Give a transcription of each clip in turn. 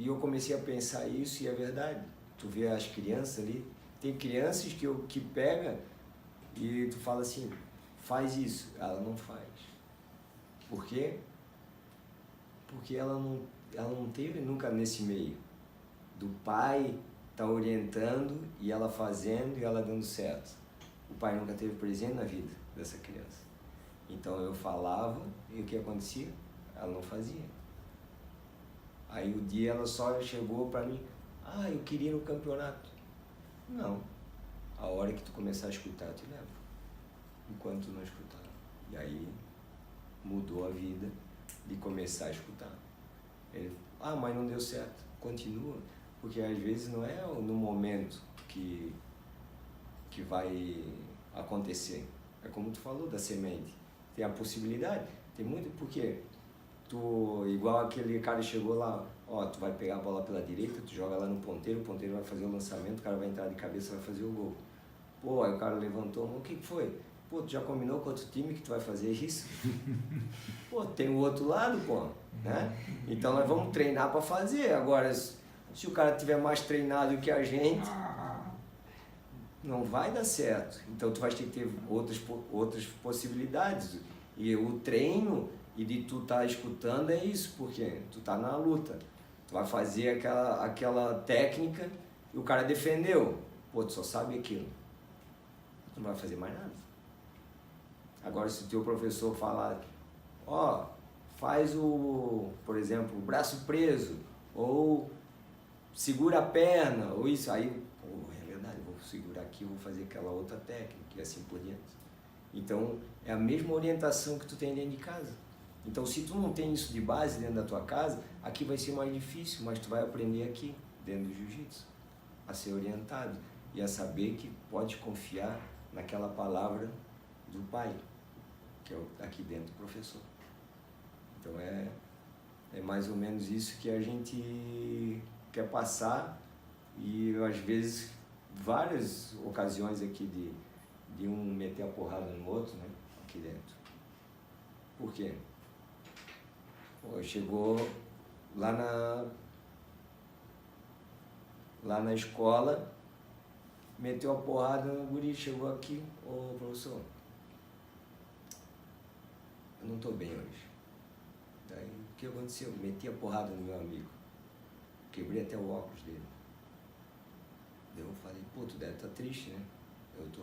eu comecei a pensar isso e é verdade. Tu vê as crianças ali, tem crianças que pega e tu fala assim, faz isso, ela não faz. Por quê? Porque ela não teve nunca nesse meio. Do pai tá orientando e ela fazendo e ela dando certo. O pai nunca teve presente na vida dessa criança. Então eu falava e o que acontecia? Ela não fazia. Aí o dia ela só chegou para mim, eu queria ir no campeonato. Não. A hora que tu começar a escutar, eu te levo. Enquanto tu não escutar. E aí mudou a vida de começar a escutar. Ele, mas não deu certo. Continua. Porque às vezes não é no momento que vai acontecer. É como tu falou da semente. Tem a possibilidade. Tem muito, porque tu, igual aquele cara chegou lá, tu vai pegar a bola pela direita, tu joga lá no ponteiro, o ponteiro vai fazer o lançamento, o cara vai entrar de cabeça, vai fazer o gol. Pô, aí o cara levantou, o que foi? Pô, tu já combinou com outro time que tu vai fazer isso? Pô, tem o outro lado, pô, né? Então nós vamos treinar para fazer. Agora, se o cara tiver mais treinado que a gente, não vai dar certo. Então tu vai ter que ter outras possibilidades. E o treino e de tu tá escutando é isso, porque tu tá na luta. Tu vai fazer aquela técnica e o cara defendeu. Pô, tu só sabe aquilo. Tu não vai fazer mais nada. Agora, se o teu professor falar, faz por exemplo, o braço preso, ou segura a perna, ou isso, aí, é verdade, eu vou segurar aqui, eu vou fazer aquela outra técnica, e assim por diante. Então, é a mesma orientação que tu tem dentro de casa. Então, se tu não tem isso de base dentro da tua casa, aqui vai ser mais difícil, mas tu vai aprender aqui, dentro do jiu-jitsu, a ser orientado e a saber que pode confiar naquela palavra do pai, que é aqui dentro do professor. Então, é mais ou menos isso que a gente quer passar e, às vezes, várias ocasiões aqui de um meter a porrada no outro, né, aqui dentro. Por quê? Chegou lá na escola, meteu a porrada no guri, chegou aqui, professor, eu não estou bem hoje. Daí, o que aconteceu? Meti a porrada no meu amigo, quebrei até o óculos dele. Daí eu falei, tu deve estar triste, né? Eu tô.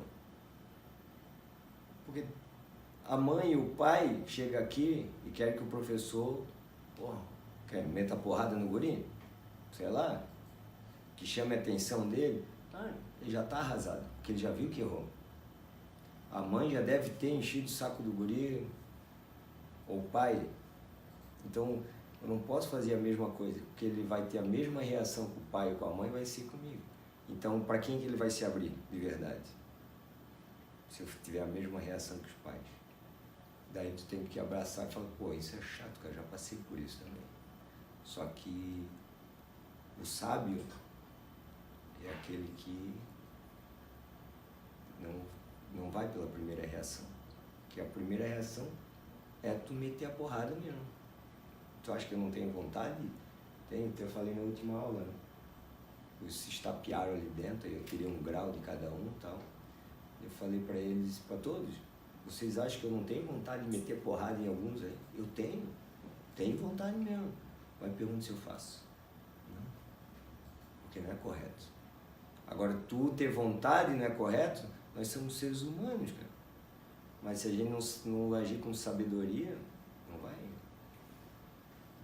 Porque a mãe e o pai chegam aqui e querem que o professor, meta a porrada no guri, sei lá, que chame a atenção dele, ele já está arrasado, porque ele já viu que errou. A mãe já deve ter enchido o saco do guri, ou o pai. Então, eu não posso fazer a mesma coisa, porque ele vai ter a mesma reação com o pai ou com a mãe, vai ser comigo. Então, para quem que ele vai se abrir, de verdade? Se eu tiver a mesma reação que os pais. Daí tu tem que abraçar e falar, isso é chato, cara, já passei por isso também. Só que o sábio é aquele que não vai pela primeira reação. Que a primeira reação é tu meter a porrada mesmo. Tu acha que eu não tenho vontade? Tem, eu falei na última aula, né? Eles se estapearam ali dentro, eu queria um grau de cada um e tal. Eu falei para eles, para todos, vocês acham que eu não tenho vontade de meter porrada em alguns aí? Eu tenho vontade mesmo. Mas pergunta se eu faço. Não. Porque não é correto. Agora, tu ter vontade não é correto, nós somos seres humanos, cara. Mas se a gente não agir com sabedoria, não vai.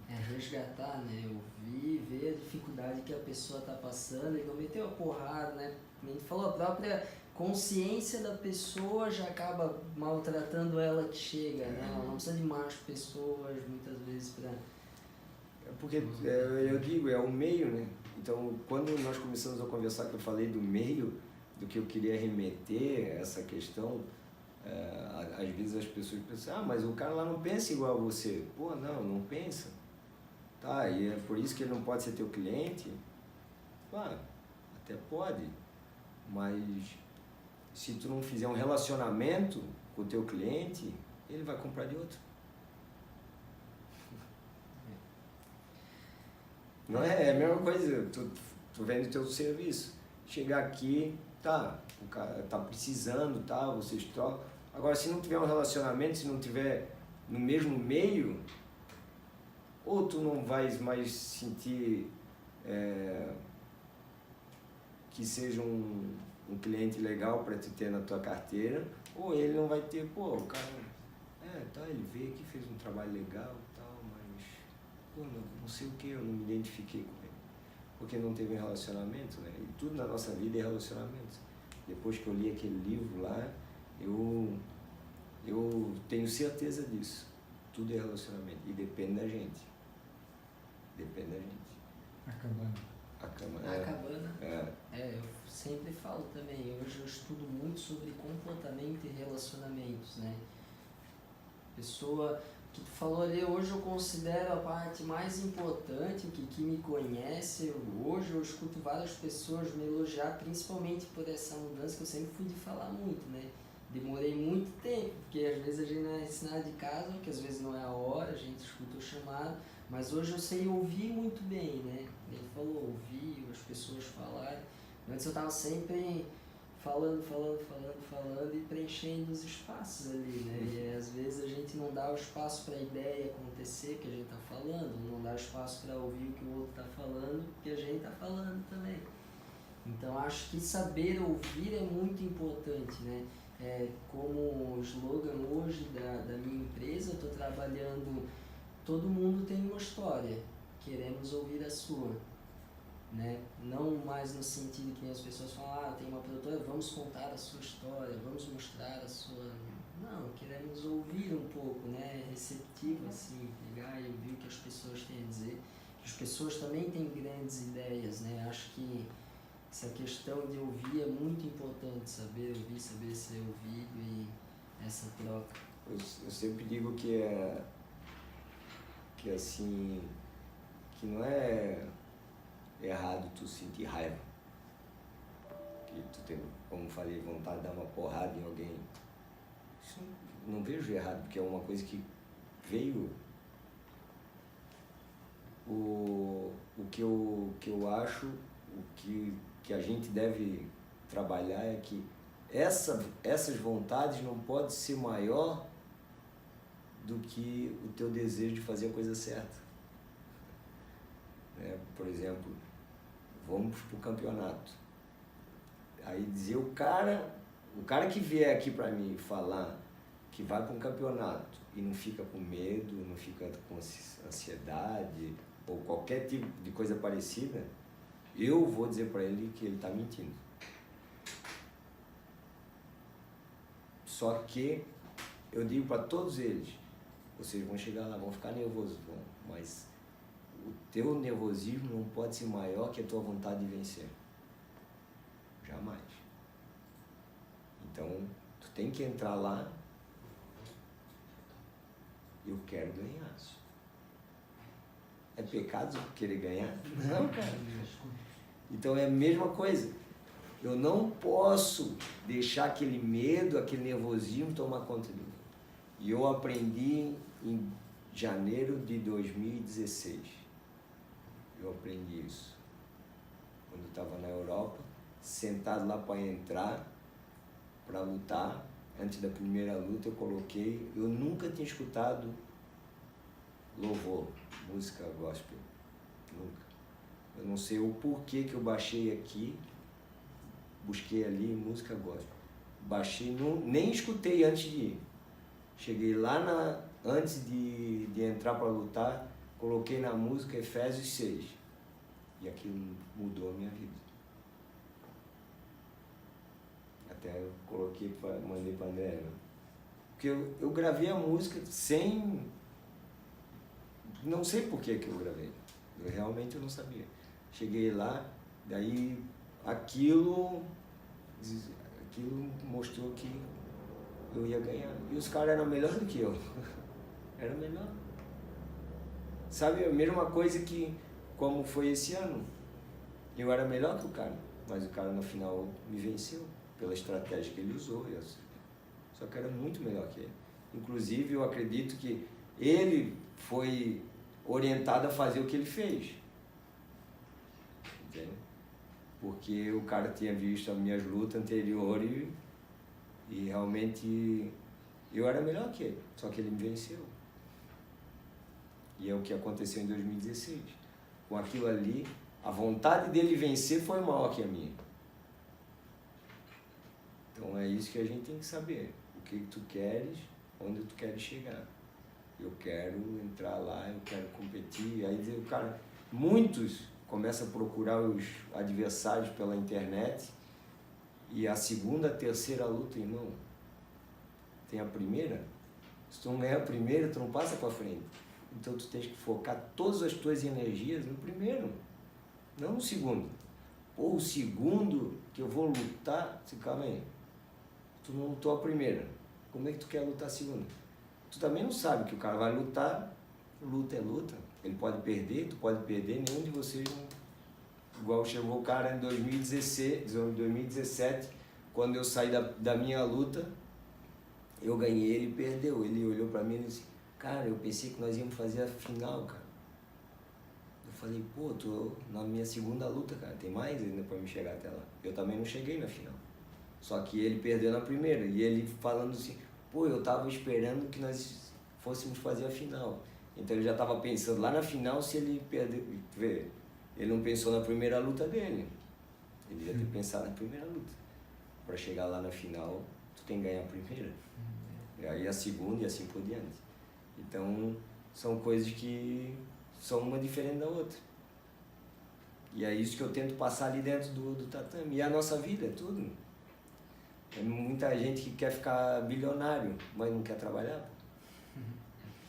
É resgatar, né? Ouvir, ver a dificuldade que a pessoa está passando e não meter a porrada, né? Como a gente falou, a própria consciência da pessoa já acaba maltratando ela que chega, né? Ela não precisa de mais pessoas, muitas vezes, para... Porque, eu digo, é o meio, né? Então, quando nós começamos a conversar, que eu falei do meio, do que eu queria remeter essa questão, às vezes as pessoas pensam, mas o cara lá não pensa igual a você. Pô, não pensa. Tá, e é por isso que ele não pode ser teu cliente? Até pode, mas se tu não fizer um relacionamento com o teu cliente, ele vai comprar de outro. Não é a mesma coisa, tu vende o teu serviço. Chegar aqui, tá, o cara tá precisando, tá, vocês trocam. Agora, se não tiver um relacionamento, se não tiver no mesmo meio, ou tu não vais mais sentir que seja um cliente legal para te ter na tua carteira, ou ele não vai ter, pô, o cara, tá, ele veio aqui, fez um trabalho legal e tal, mas, pô, não sei o que, eu não me identifiquei com ele, porque não teve um relacionamento, né? E tudo na nossa vida é relacionamento. Depois que eu li aquele livro lá, eu tenho certeza disso. Tudo é relacionamento e depende da gente. Depende da gente. A cabana. A cabana. Eu sempre falo também, hoje eu estudo muito sobre comportamento e relacionamentos, né? Pessoa que tu falou ali, hoje eu considero a parte mais importante, que me conhece, hoje eu escuto várias pessoas me elogiar, principalmente por essa mudança que eu sempre fui de falar muito, né? Demorei muito tempo, porque às vezes a gente não é ensinado de casa, que às vezes não é a hora, a gente escuta o chamado, mas hoje eu sei ouvir muito bem, né? Ele falou, ouvir, as pessoas falarem. Antes eu estava sempre falando e preenchendo os espaços ali, né? E às vezes a gente não dá o espaço para a ideia acontecer que a gente está falando, não dá espaço para ouvir o que o outro está falando, porque a gente está falando também. Então acho que saber ouvir é muito importante, né? Como slogan hoje da minha empresa, eu estou trabalhando, todo mundo tem uma história, queremos ouvir a sua, né? Não mais no sentido que as pessoas falam, tem uma produtora, vamos contar a sua história, vamos mostrar a sua... Não, queremos ouvir um pouco, né? Receptivo, assim, pegar e ouvir o que as pessoas têm a dizer. As pessoas também têm grandes ideias, né? Acho que essa questão de ouvir é muito importante, saber ouvir, saber ser ouvido e essa troca. Eu sempre digo que assim, que não é errado tu sentir raiva, que tu tem, como falei, vontade de dar uma porrada em alguém. Isso não vejo errado, porque é uma coisa que veio. O que eu acho, o que a gente deve trabalhar é que essas vontades não podem ser maior do que o teu desejo de fazer a coisa certa. Por exemplo, vamos para o campeonato. Aí dizer o cara que vier aqui para mim falar que vai para um campeonato e não fica com medo, não fica com ansiedade ou qualquer tipo de coisa parecida, eu vou dizer para ele que ele está mentindo. Só que eu digo para todos eles, vocês vão chegar lá, vão ficar nervosos, mas o teu nervosismo não pode ser maior que a tua vontade de vencer. Jamais. Então, tu tem que entrar lá, eu quero ganhar. É pecado querer ganhar? Não, cara. Então é a mesma coisa. Eu não posso deixar aquele medo, aquele nervosismo tomar conta de mim. E eu aprendi em janeiro de 2016. Eu aprendi isso. Quando eu estava na Europa, sentado lá para entrar, para lutar. Antes da primeira luta eu nunca tinha escutado louvor, música gospel. Nunca. Eu não sei o porquê que eu baixei aqui, busquei ali música gospel. Baixei, nem escutei antes de ir. Cheguei lá antes de entrar para lutar, coloquei na música Efésios 6. E aquilo mudou a minha vida. Até eu coloquei, mandei para André. Né? Porque eu gravei a música sem... Não sei por que eu gravei. Realmente eu não sabia. Cheguei lá, daí aquilo mostrou que eu ia ganhar. E os caras eram melhor do que eu. Era melhor. Sabe, a mesma coisa que como foi esse ano. Eu era melhor que o cara, mas o cara no final me venceu pela estratégia que ele usou. Só que era muito melhor que ele. Inclusive, eu acredito que ele foi orientado a fazer o que ele fez. entende? Porque o cara tinha visto as minhas lutas anteriores e realmente eu era melhor que ele, só que ele me venceu. E é o que aconteceu em 2016. Com aquilo ali, a vontade dele vencer foi maior que a minha. Então é isso que a gente tem que saber. O que tu queres, onde tu queres chegar. Eu quero entrar lá, eu quero competir. Aí o cara, muitos começam a procurar os adversários pela internet e a segunda, terceira luta, irmão, tem a primeira. Se tu não ganhar a primeira, tu não passa pra frente. Então tu tens que focar todas as tuas energias no primeiro, não no segundo. Ou o segundo que eu vou lutar, calma aí, tu não lutou a primeira, como é que tu quer lutar a segunda? Tu também não sabe que o cara vai lutar, luta é luta, ele pode perder, tu pode perder, nenhum de vocês não... Igual chegou o cara em 2017, quando eu saí da minha luta, eu ganhei, ele perdeu, ele olhou pra mim e disse, cara, eu pensei que nós íamos fazer a final, cara. Eu falei, pô, tô na minha segunda luta, cara, tem mais ainda pra me chegar até lá. Eu também não cheguei na final. Só que ele perdeu na primeira, e ele falando assim, pô, eu tava esperando que nós fôssemos fazer a final. Então ele já tava pensando lá na final se ele perder, vê, ele não pensou na primeira luta dele. Ele devia ter pensado na primeira luta. Pra chegar lá na final, tu tem que ganhar a primeira. E aí a segunda e assim por diante. Então, são coisas que são uma diferente da outra. E é isso que eu tento passar ali dentro do tatame. E a nossa vida é tudo. É muita gente que quer ficar bilionário, mas não quer trabalhar.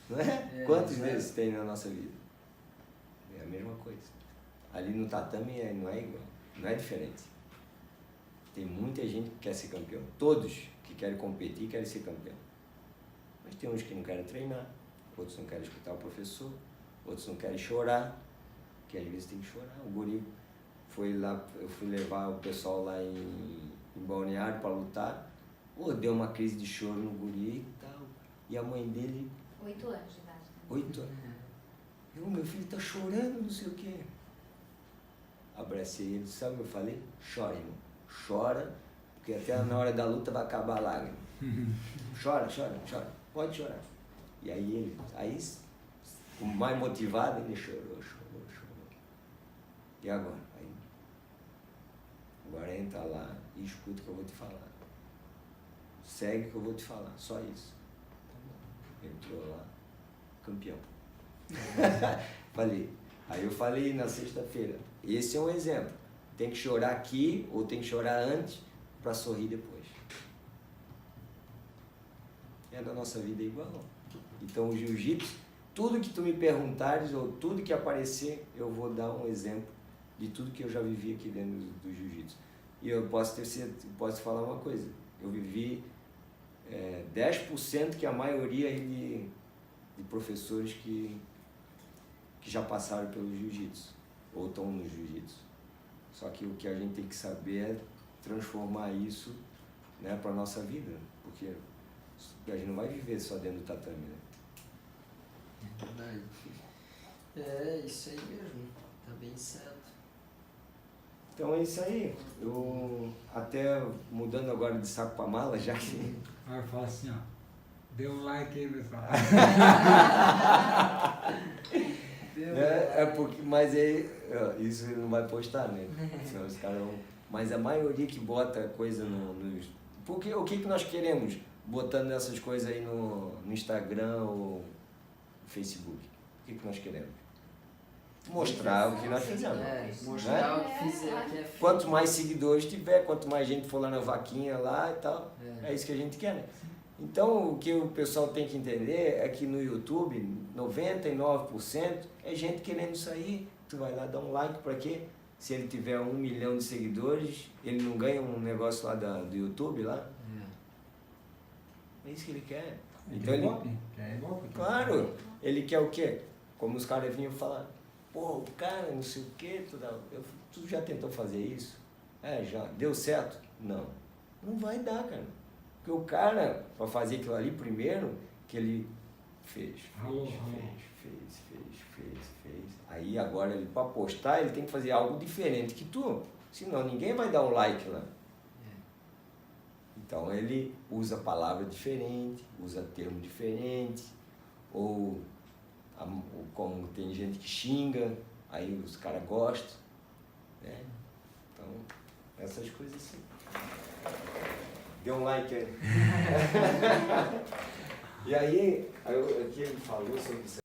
Não é? Quantos desses tem na nossa vida? É a mesma coisa. Ali no tatame não é igual, não é diferente. Tem muita gente que quer ser campeão. Todos que querem competir querem ser campeão. Mas tem uns que não querem treinar, outros não querem escutar o professor, outros não querem chorar, que às vezes tem que chorar. O guri foi lá, eu fui levar o pessoal lá em Balneário para lutar, pô, deu uma crise de choro no guri e tal. E a mãe dele... 8 anos de idade. 8 anos. Meu filho tá chorando, não sei o quê. Abracei ele, sabe o que eu falei? Chora, irmão. Chora, porque até na hora da luta vai acabar a lágrima. Chora, chora, chora. Pode chorar. E aí o mais motivado, ele chorou. E agora? Agora entra lá e escuta o que eu vou te falar. Segue o que eu vou te falar, só isso. Entrou lá, campeão. Falei. Aí eu falei na sexta-feira, esse é um exemplo. Tem que chorar aqui ou tem que chorar antes para sorrir depois. É na nossa vida igual. Então o jiu-jitsu, tudo que tu me perguntares ou tudo que aparecer, eu vou dar um exemplo de tudo que eu já vivi aqui dentro do jiu-jitsu. E eu posso falar uma coisa, eu vivi 10% que a maioria de professores que já passaram pelo jiu-jitsu ou estão no jiu-jitsu. Só que o que a gente tem que saber é transformar isso, né, para a nossa vida, porque a gente não vai viver só dentro do tatame, né? É verdade. É isso aí mesmo, tá bem certo. Então é isso aí. Eu até mudando agora de saco para mala, já que... Aí eu falo assim, ó, dê um like aí, pessoal. Porque, mas aí, isso não vai postar, né? Senão os caras vão... Mas a maioria que bota coisa nos... Porque o que nós queremos botando essas coisas aí no Instagram ou no Facebook? O que nós queremos? Mostrar o que nós fizemos. Mostrar o que fizer, que é feito. Quanto mais seguidores tiver, quanto mais gente for lá na vaquinha lá e tal, é isso que a gente quer, né? Então, o que o pessoal tem que entender é que no YouTube, 99% é gente querendo sair. Tu vai lá dar um like pra quê? Se ele tiver 1 milhão de seguidores, ele não ganha um negócio lá do YouTube lá? É isso que ele quer. Então ele... Claro, ele quer o quê? Como os caras vinham falar, pô, o cara não sei o quê, tu já tentou fazer isso? Já. Deu certo? Não. Não vai dar, cara. Porque o cara, para fazer aquilo ali primeiro, que ele fez. fez. Aí agora ele para postar ele tem que fazer algo diferente que tu, senão ninguém vai dar um like lá. Então ele usa palavra diferente, usa termo diferente, ou como tem gente que xinga, aí os caras gostam, né? Então, essas coisas assim. Dê um like aí. E aí, aqui ele falou sobre isso.